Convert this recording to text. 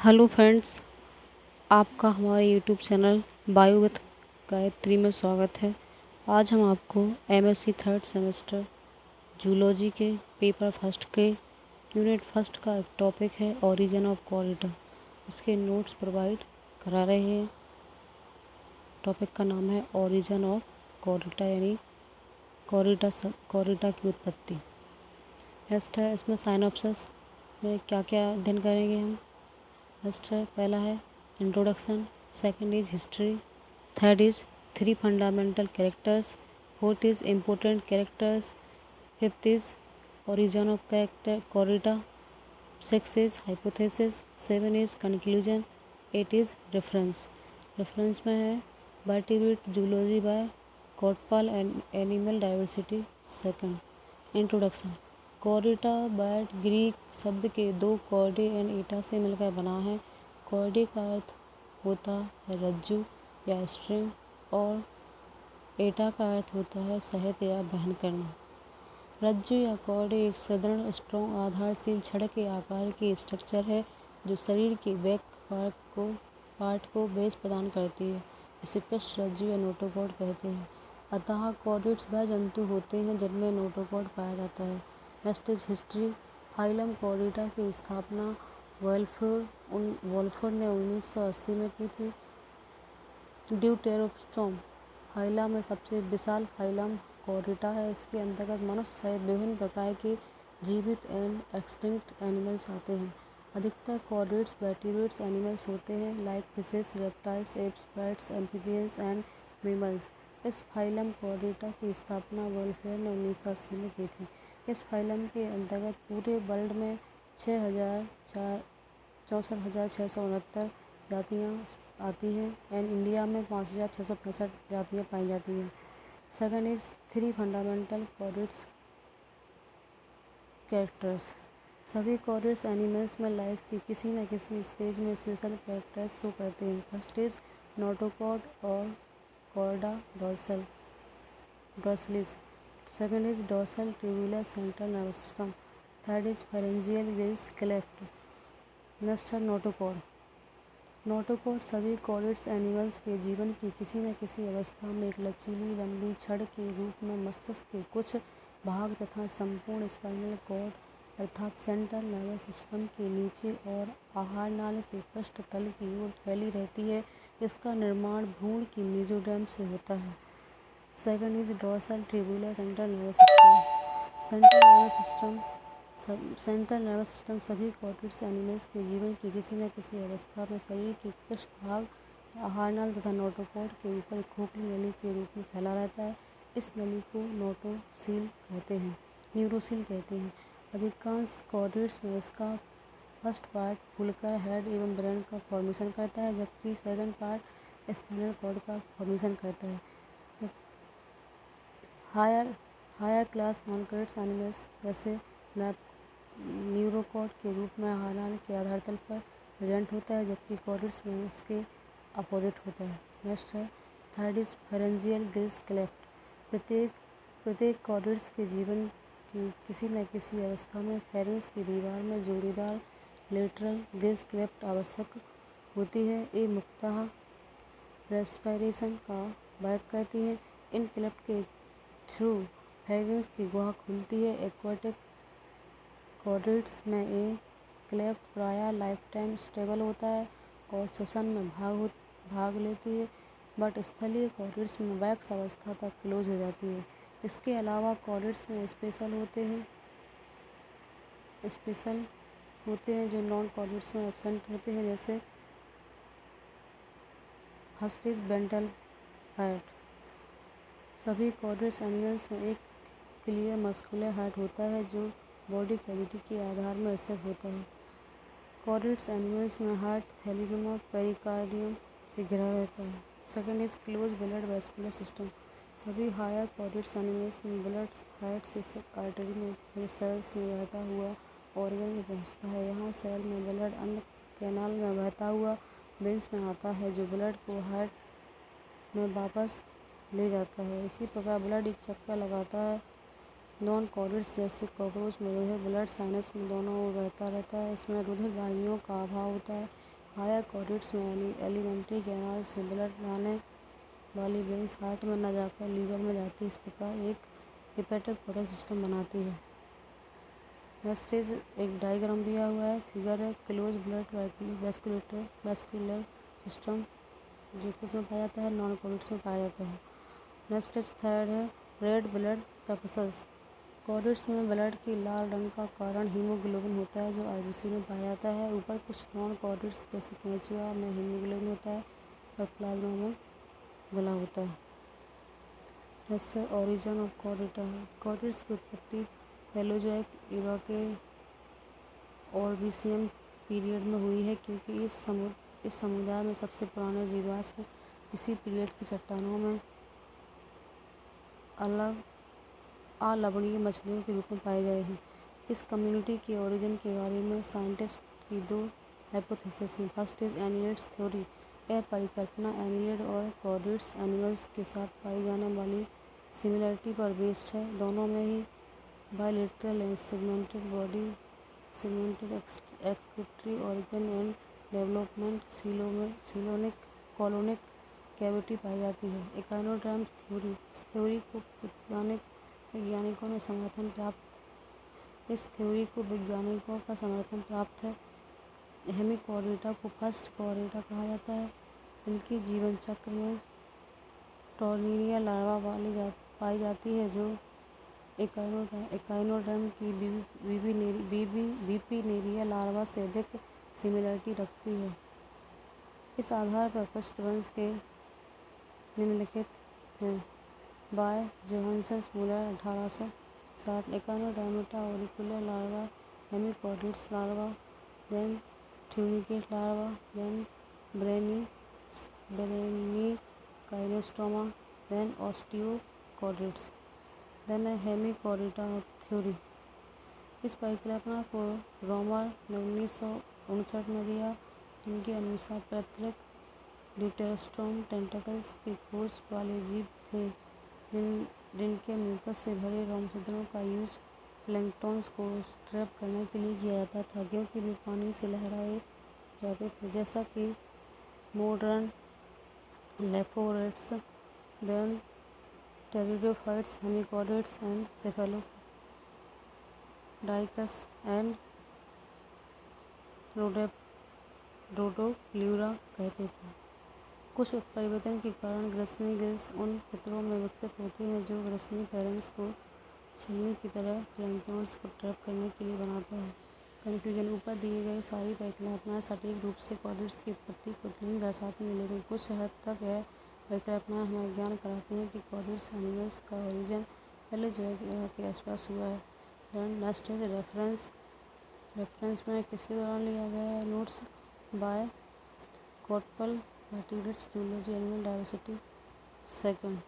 Hello friends, आपका हमारे YouTube channel bio with Gayatri में स्वागत है। आज हम आपको एमएससी थर्ड सेमेस्टर जूलॉजी के पेपर फर्स्ट के यूनिट फर्स्ट का एक टॉपिक है ओरिजिन ऑफ कॉरिडा। इसके नोट्स प्रोवाइड करा रहे हैं। टॉपिक का नाम है ओरिजिन ऑफ कॉरिडा यानी कॉरिडा की उत्पत्ति। नेक्स्ट है इसमें साइनॉप्सिस में क्या क्या अध्ययन करेंगे हम। फर्स्ट है पहला है introduction, second is history, third is three fundamental characters, fourth is important characters, fifth is origin of character Chordata, six is hypothesis, seven is conclusion, eight is reference. Reference में है vertebrate zoology by Kotpal and animal diversity. Second introduction, Chordata बैट Greek शब्द के दो कॉर्डे and एटा से मिलकर बना है। कॉर्डे का अर्थ होता है रज्जु या स्ट्रिंग और एटा का अर्थ होता है शहद या बहन करना। रज्जु या कॉर्डे एक सुदृढ़ स्ट्रॉन्ग आधारशील छड़ के आकार की स्ट्रक्चर है जो शरीर के बैक पार्ट को बेस प्रदान करती है। इसे पृष्ठ रज्जु या नोटोकॉर्ड कहते हैं। अतः कॉर्डेट्स वह जंतु होते हैं जिनमें नोटोकॉर्ड पाया जाता है। Next is history. फाइलम कॉरिडा की स्थापना वोल्फर ने 1980 में की थी। ड्यूटेरोस्टोम फाइलम में सबसे विशाल फाइलम कॉरिडा है। इसके अंतर्गत मनुष्य सहित विभिन्न प्रकार के जीवित एंड एक्सटिंक्ट एनिमल्स आते हैं। अधिकतर कॉर्डेट्स वर्टिब्रेट्स एनिमल्स होते हैं like fishes, reptiles, apps, bats, amphibians and mammals. इस फाइलम कॉरिडा की स्थापना वोल्फर ने 1980 में की थी। इस फाइलम के अंतर्गत पूरे वर्ल्ड में 64,669 जातियाँ आती हैं एंड इंडिया में 5,665 जातियाँ पाई जाती हैं। Second is three fundamental chordates characters. सभी कॉर्डेट्स एनिमल्स में लाइफ की किसी न किसी स्टेज में स्पेशल कैरेक्टर्स शो करते हैं। फर्स्ट इज नोटोकॉर्ड और chorda dorsalis. Second is dorsal tubular central nervous system. Third is pharyngeal gills cleft. Next है नोटोकॉर्ड। नोटोकॉर्ड सभी कॉर्डेट्स एनिमल्स के जीवन की किसी न किसी अवस्था में एक लचीली लंबी छड़ के रूप में मस्तिष्क के कुछ भाग तथा संपूर्ण स्पाइनल कॉर्ड अर्थात सेंट्रल नर्वस सिस्टम के नीचे और आहार नाल के पृष्ठ तल की ओर फैली रहती है। इसका निर्माण भ्रूण की मेसोडर्म से होता है। Second is dorsal tubular central nervous system. Central nervous system सभी कॉर्डेट्स एनिमल्स के जीवन की किसी न किसी अवस्था में शरीर के पृष्ठभाग आहारनाल तथा नोटोकॉर्ड के ऊपर एक खोखली नली के रूप में फैला रहता है। इस नली को न्यूरोसील कहते हैं। अधिकांश कॉर्डेट्स में इसका फर्स्ट पार्ट फूलकर हेड एवं ब्रेन का फॉर्मेशन करता है जबकि सेकंड पार्ट स्पाइनल कॉर्ड का फॉर्मेशन करता है। Higher class non chordates animals जैसे न्यूरोकॉर्ड के रूप में आहारनाल के आधार तल पर प्रेजेंट होता है जबकि कॉर्डेट्स में इसके अपोजिट होता है। नेक्स्ट है third is pharyngeal gills cleft. प्रत्येक कॉर्डेट्स के जीवन की किसी न किसी अवस्था में फेरेंस की दीवार में जोड़ीदार लेटरल गिल्स क्लेफ्ट आवश्यक होती है। ये मुख्यतः रेस्पिरेशन का वर्क करती है। इन क्लेफ्ट के थ्रू फेरेंस की गुहा खुलती है। एक्वाटिक कॉर्डेट्स में ये क्लेफ्ट प्रायः लाइफ टाइम स्टेबल होता है और श्वसन में भाग लेती है बट स्थलीय कॉर्डेट्स में वैक्स अवस्था तक क्लोज हो जाती है। इसके अलावा कॉर्डेट्स में स्पेशल होते हैं जो नॉन कॉर्डेट्स में एब्सेंट होते हैं जैसे फर्स्ट इज वेंट्रल हार्ट। सभी कॉर्डेट्स एनिमल्स में एक क्लियर मस्कुलर हार्ट होता है जो बॉडी कैविटी के आधार में स्थित होता है। कॉर्डेट्स एनिमल्स में हार्ट थैलीनुमा पेरिकार्डियम से घिरा रहता है। Second is close blood vascular system. सभी हायर कॉर्डेट्स एनिमल्स में ब्लड हार्ट से आर्टरी में फिर सेल्स में बहता हुआ ऑर्गन में पहुंचता है। यहाँ सेल में ब्लड अन्य कैनाल में बहता हुआ वेंस में आता है जो ब्लड को हार्ट में वापस ले जाता है। इसी प्रकार ब्लड एक चक्कर लगाता है। नॉन कॉर्डेट्स जैसे कॉकरोच में रुधिर ब्लड साइनस में दोनों ओर बहता रहता है। इसमें रुधिर वाहिनियों का अभाव होता है। हायर कॉर्टेक्स में एलिमेंट्री कैनाल से ब्लड लाने वाली वेंस हार्ट में न जाकर लीवर में जाती है। इस प्रकार एक हेपेटिक पोर्टल सिस्टम बनाती है। नेक्स्ट इज एक डायग्राम दिया हुआ है, फिगर है, क्लोज ब्लड वैस्कुलर सिस्टम जो किसमें पाया जाता है, नॉन कॉर्टेक्स में पाया जाता है। नेक्स्ट इज थर्ड है रेड ब्लड कॉर्पसल्स। कॉर्टेक्स में ब्लड की लाल रंग का कारण हीमोग्लोबिन होता है जो आरबीसी में पाया जाता है। ऊपर कुछ नॉन कॉर्टेक्स जैसे केंचुआ में हीमोग्लोबिन होता है और प्लाज्मा में गला होता है। नेक्स्ट है ओरिजिन ऑफ कॉर्डेटा। कॉर्टेक्स की उत्पत्ति पैलेयोजोइक ईरा के ऑर्बिसियम पीरियड में हुई है, क्योंकि इस समुदाय में सबसे पुराने जीवाश्म इसी पीरियड की चट्टानों में अलवणीय मछलियों के रूप में पाए गए हैं। इस कम्युनिटी के ओरिजिन के बारे में साइंटिस्ट की दो हाइपोथेसिस हैं। First is annelids theory. यह परिकल्पना एनिलिड और कॉर्डेट्स एनिमल्स के साथ पाई जाने वाली सिमिलरिटी पर बेस्ड है। दोनों में ही bilateral and segmented body, segmented excretory organ and development coelomic colonic cavity पाई जाती है। Echinoderm theory. इस थ्योरी को वैज्ञानिकों का समर्थन प्राप्त है। हेमिकॉर्डेटा को फर्स्ट कॉर्डेटा कहा जाता है। इनकी जीवन चक्र में टॉर्निनिया लार्वा पाई जाती है जो एकाइनोडर्म की बीपीनेरिया लार्वा से अधिक सिमिलरिटी रखती है। इस आधार पर पृष्ठवंश के निम्नलिखित हैं। By Johannes Muller 1860। Echinodermata auricular larva, hemichordates larva, then tunicate larva, then branchiostoma, then osteochordates, then Hemichordata theory. इस परिकल्पना को रोमर ने 1959 में दिया। इनके अनुसार पैतृक ड्यूटेरोस्टोम टेंटेकल्स की खोज वाले जीव थे जिनके म्यूकस से भरे रोमछिद्रों का यूज प्लैंक्टन्स को ट्रैप करने के लिए किया जाता था, क्योंकि वे पानी से लहराए जाते थे, जैसा कि modern leporids, then pteridophytes, hemichordates and cephalodiscus and rhabdopleura कहते थे। कुछ उत्परिवर्तन के कारण ग्रसनी गिल्स उन पितरों में विकसित होते हैं जो ग्रसनी फेरिंग्स को छलनी की तरह प्लैंक्टन्स को ट्रैप करने के लिए बनाता है। कन्फ्यूजन। ऊपर दिए गए सारी परिकल्पनाएं सटीक रूप से कॉर्डेट्स की उत्पत्ति को नहीं दर्शाती हैं, लेकिन कुछ हद तक यह परिकल्पनाएं हमें ज्ञान कराती हैं कि कॉर्डेट्स एनिमल्स का ओरिजिन पैलेयोजोइक ईरा के आसपास हुआ है। देन नेक्स्ट इज रेफरेंस में किसके दौरान लिया गया है? Notes by Kotpal, vertebrates zoology, animal diversity, second.